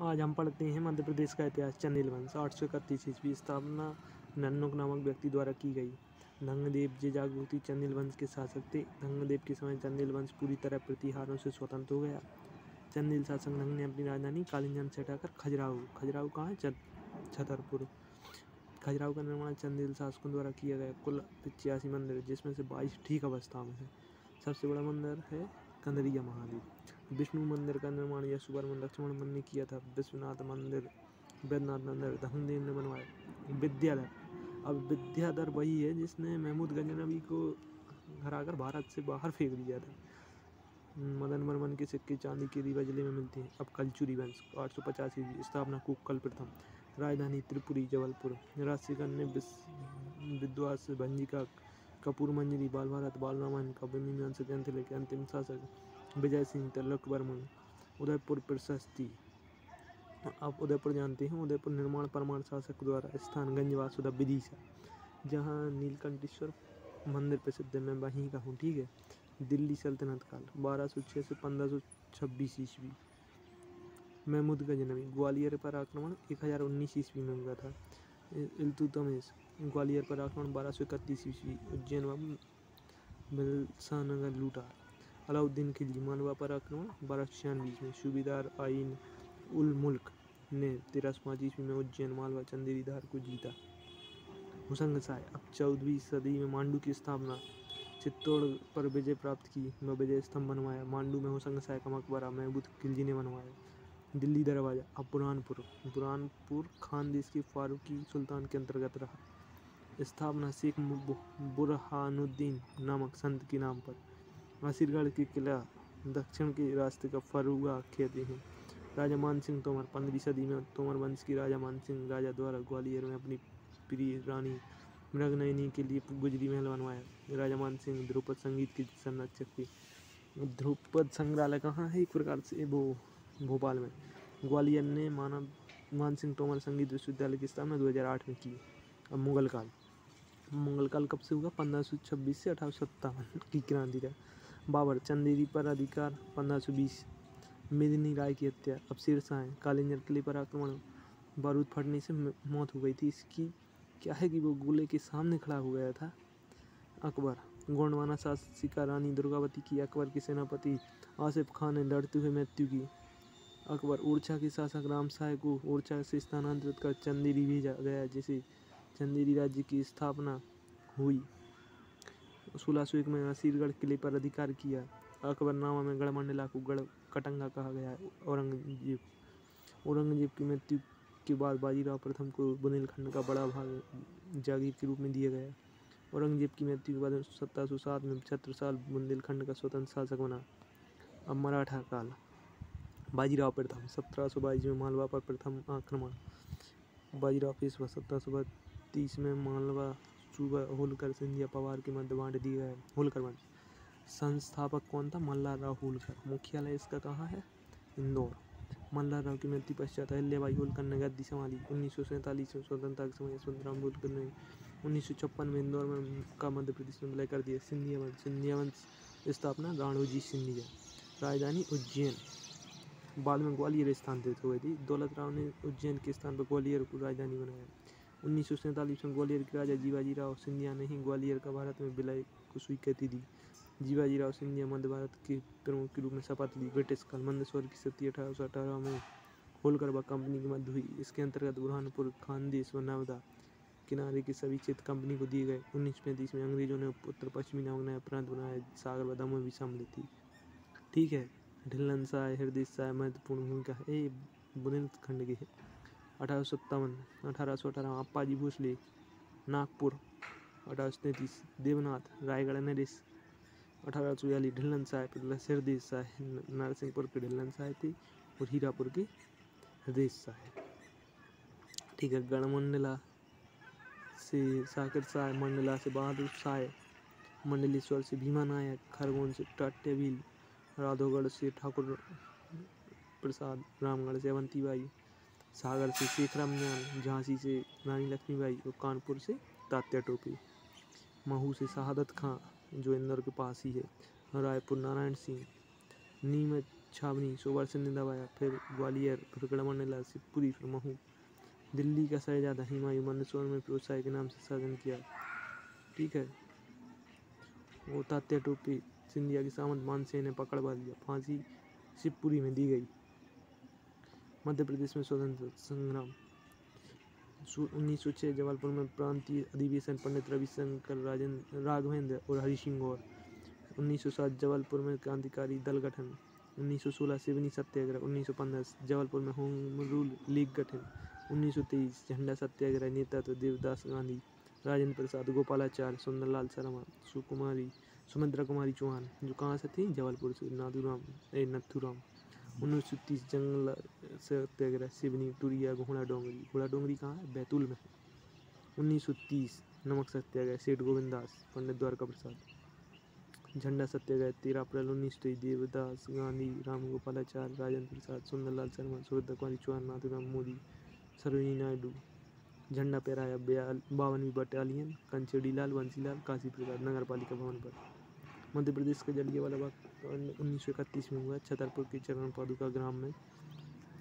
आज हम पढ़ते हैं मध्य प्रदेश का इतिहास। चंदेल वंश 831 ईस्वी स्थापना नन्नुक नामक व्यक्ति द्वारा की गई। धंगदेव जे जागृति चंदेल वंश के शासक थे। धंगदेव के समय चंदेल वंश पूरी तरह प्रतिहारों से स्वतंत्र हो गया। चंदेल शासक धंग ने अपनी राजधानी कालिंजन से हटाकर खजुराहो कहाँ है छतरपुर खजुराहो का निर्माण चंदेल शासकों द्वारा किया गया। कुल 85 मंदिर जिसमें से 22 ठीक अवस्था में है। सबसे बड़ा मंदिर है कंदरिया महादेव। विष्णु मंदिर का निर्माण यशोवर्मन लक्ष्मण ने किया था। विश्वनाथ मंदिर वैद्यनाथ मंदिर धंगदेव ने बनवाया। विद्याधर, अब विद्याधर वही है जिसने महमूद गजनवी को हराकर भारत से बाहर फेंक दिया था। मदन वर्मन के सिक्के चांदी के बदले में मिलते हैं। अब कलचुरी वंश 850 की स्थापना कुक्कल प्रथम, राजधानी त्रिपुरी जबलपुर। राष्ट्रीय कन्या विद्वास भंजिका कपूर मंजरी बाल भारत बाल रामायण काव्य मीमांसा ग्रंथ लिखे। अंतिम शासक विजय सिंह तिलक वर्मन। उदयपुर प्रशस्ति, आप उदयपुर जानते हैं। उदयपुर निर्माण परमार शासक द्वारा स्थान गंजवासुदा विदिशा, जहाँ नीलकंठेश्वर मंदिर प्रसिद्ध है, मैं वहीं का हूँ। ठीक है। दिल्ली सल्तनत काल 1206 से 1526 ईस्वी। महमूद गजनवी ग्वालियर पर आक्रमण 1019 ईस्वी में हुआ था। इल्तुतमिश ग्वालियर पर आक्रमण 1231 ईस्वी। उज्जैन व बिलसानगर लूटा। अलाउद्दीन खिलजी मालवा पर आक्रमण 1296 ईस्वी में। सूबेदार आइन उल मुल्क ने 1305 ईस्वी में उज्जैन मालवा चंदेरी धार को जीता। हुसंग शाह अब 14वीं सदी में मांडू की स्थापना, चित्तौड़ पर विजय प्राप्त की व विजय स्तंभ बनवाया। मांडू में हुसंग शाह का मकबरा महमूद खिलजी ने बनवाया। दिल्ली दरवाजा अब बुरहानपुर खान देश के फारूकी सुल्तान के अंतर्गत रहा। स्थापना शेख बुरहानुद्दीन नामक संत के नाम पर। असीरगढ़ के किला दक्षिण के रास्ते का फरुआ कहते हैं। राजा मानसिंह तोमर 15वीं सदी में तोमर वंश के राजा मानसिंह राजा द्वारा ग्वालियर में अपनी प्रिय रानी मृगनयनी के लिए गुजरी महल बनवाया। राजा मानसिंह ध्रुपद संगीत के संरक्षक थे। ध्रुपद संग्रहालय कहाँ है? एक प्रकार से वो भोपाल में। ग्वालियर ने मानसिंह तोमर संगीत विश्वविद्यालय की स्थापना 2008 में की। अब मुगल काल कब से हुआ? 1526 से 1857 की क्रांति का। बाबर चंदेरी पर अधिकार 1520। मेदिनी राय की हत्या। अब शेरशाह कालिंजर किले पर आक्रमण, बारूद फटने से मौत हो गई थी। इसकी क्या है कि वो गोले के सामने खड़ा हो गया था। अकबर गोंडवाना शासिका रानी दुर्गावती की अकबर के सेनापति आसिफ खान ने लड़ते हुए मृत्यु की। अकबर ओरछा के शासक राम शाह को ओरछा से स्थानांतरित कर चंदेरी भेजा गया, जिसे चंदेरी राज्य की स्थापना हुई। 1601 में असीरगढ़ किले पर अधिकार किया। अकबरनामा में गढ़मंडला को गढ़ कटंगा कहा गया है। औरंगजेब की मृत्यु के बाद बाजीराव प्रथम को बुंदेलखंड का बड़ा भाग जागीर के रूप में दिया गया। औरंगजेब की मृत्यु के बाद 1707 में छत्रसाल बुंदेलखंड का स्वतंत्र शासक बना। अब मराठा काल बाजीराव प्रथम 1722 में मालवा पर प्रथम आक्रमण। बाजीराव पेशवा 1732 में मालवा सूबा होलकर सिंधिया पवार के मध्य बांट दिया गया। होलकर वंश संस्थापक कौन था? मल्हारराव होलकर। मुख्यालय इसका कहाँ है? इंदौर। मल्हारराव की मृत्यु पश्चात अहिल्याबाई होलकर ने गद्दी संभाली। 1947 में स्वतंत्रता के समय यशवंतराव होलकर ने 1956 में इंदौर का मध्य प्रदेश में विलय कर दिया। सिंधिया वंश स्थापना राणोजी सिंधिया। राजधानी उज्जैन, बाद में ग्वालियर स्थानांतरित हो गई थी। दौलत राव ने उज्जैन के स्थान पर ग्वालियर को राजधानी बनाया। 1947 में ग्वालियर के राजा जीवाजीराव सिंधिया ने ही ग्वालियर का भारत में विलय को स्वीकृति दी। जीवाजीराव सिंधिया मध्य भारत के प्रमुख के रूप में शपथ ली। ब्रिटिश काल मंदसौर की स्थिति 1818 में होलकर व कंपनी की मध्य हुई। इसके अंतर्गत बुरहानपुर खानदेश व नर्मदा किनारे के सभी क्षेत्र कंपनी को दिए गए। 1935 में अंग्रेजों ने उत्तर पश्चिमी नामक नया प्रांत बनाया। सागर व दमोह भी सम्मिलित थी। ठीक है। ढिल्लन शाह हृदय शाह महत्वपूर्ण भूमिका है। ये बुंदेलखंड की है। 1818 अप्पाजी भोसले नागपुर। 1833 देवनाथ रायगढ़ नरेश। 1842 ढिल्लन शाह प्लस हृदय शाह नरसिंहपुर के ढिल्लन शाह थे और हीरापुर के हृदय शाह। ठीक है। गढ़मंडला से साकिर शाह, मंडला से बहादुर शाह, मंडलेश्वर से भीमा नायक, खरगोन से टाट्याभील, राधौगढ़ से ठाकुर प्रसाद, रामगढ़ से अवंतीबाई, सागर से शेख रमजान, झांसी से रानी लक्ष्मीबाई और कानपुर से तात्या टोपे। महू से शहादत खां जो इंदौर के पास ही है, रायपुर नारायण सिंह, नीमच छावनी 100 वर्ष ने दबाया, फिर ग्वालियर, फिर गढ़वाल, शिवपुरी, फिर महू। दिल्ली का शहजादा हुमायूं मंदसौर में फिरोजशाह के नाम से शासन किया। ठीक है। वो तात्या टोपे सिंधिया की सामंत मानसिंह ने पकड़वा लिया, फांसी शिवपुरी में दी गई। मध्य प्रदेश में स्वतंत्रता संग्राम 1906 जबलपुर में प्रांतीय अधिवेशन, पंडित रविशंकर राघवेंद्र और हरि सिंह गौर। 1907 जबलपुर में क्रांतिकारी दल गठन। 1916 सिवनी सत्याग्रह। 1915 जबलपुर में होम रूल लीग गठन। 1923 झंडा सत्याग्रह, नेतृत्व देवदास गांधी, राजेंद्र प्रसाद, गोपालाचार्य, सुंदरलाल शर्मा, सुमित्रा कुमारी चौहान, जो कहाँ से थी, जबलपुर से, नथुराम। 1930 जंगल सत्याग्रह, सिवनी, टूरिया, घोड़ा डोंगरी कहाँ है, बैतूल में। 1930 नमक सत्याग्रह, सेठ गोविंददास, पंडित द्वारका प्रसाद। झंडा सत्याग्रह 13 अप्रैल 1923 देवदास गांधी, राम गोपालाचार्य, राजेंद्र प्रसाद, सुंदरलाल शर्मा, सुमित्रा कुमारी चौहान, नाथूराम मोदी, सरोजिनी नायडू। झंडा फहराया 52वीं बटालियन, कंचेडीलाल, बंसीलाल, काशी प्रसाद, नगर पालिका भवन पर। मध्य प्रदेश का जलियांवाला बाग 1931 में हुआ। छतरपुर के चरण पादुका ग्राम में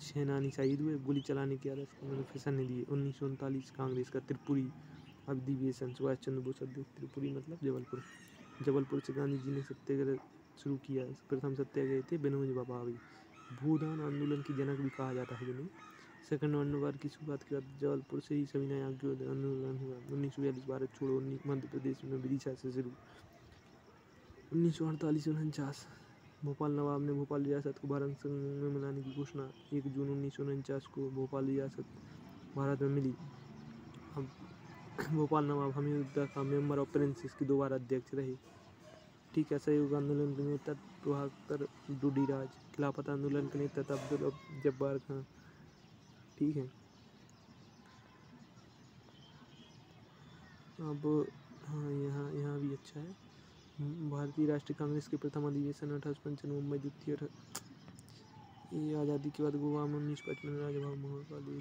सेनानी शहीद हुए, गोली चलाने के आदेश उन्होंने फिसलने दिए। 1939 कांग्रेस का त्रिपुरी अधिवेशन, सुभाष चंद्र बोस अध्यक्ष, त्रिपुरी मतलब जबलपुर से गांधी जी ने सत्याग्रह शुरू किया। प्रथम सत्याग्रही थे विनोबा भावे। भूदान आंदोलन की जनक भी कहा जाता है जिन्हें। सेकंड वर्ल्ड वॉर की शुरुआत के बाद जबलपुर से ही सविनय आंदोलन हुआ। 1942 भारत छोड़ो मध्य प्रदेश में विदिशा से शुरू। 1948-49 भोपाल नवाब ने भोपाल रियासत को भारत संघ में मिलाने की घोषणा। 1 जून 1949 को भोपाल रियासत भारत में मिली। अब Bhopal Nawab Hamidullah Khan member of princes के दोबारा अध्यक्ष रहे। ठीक है। सहयोग आंदोलन के नेतृत्व प्रभाकर डुडीराज, खिलाफत आंदोलन के नेतृत्व अब्दुल जब्बार खान। ठीक है। अब हाँ, यहाँ भी अच्छा है। भारतीय राष्ट्रीय कांग्रेस के प्रथम अधिवेशन 1855 मुंबई, द्वितीय ये आज़ादी के बाद गोवा में 1955 राजभवन महाकाली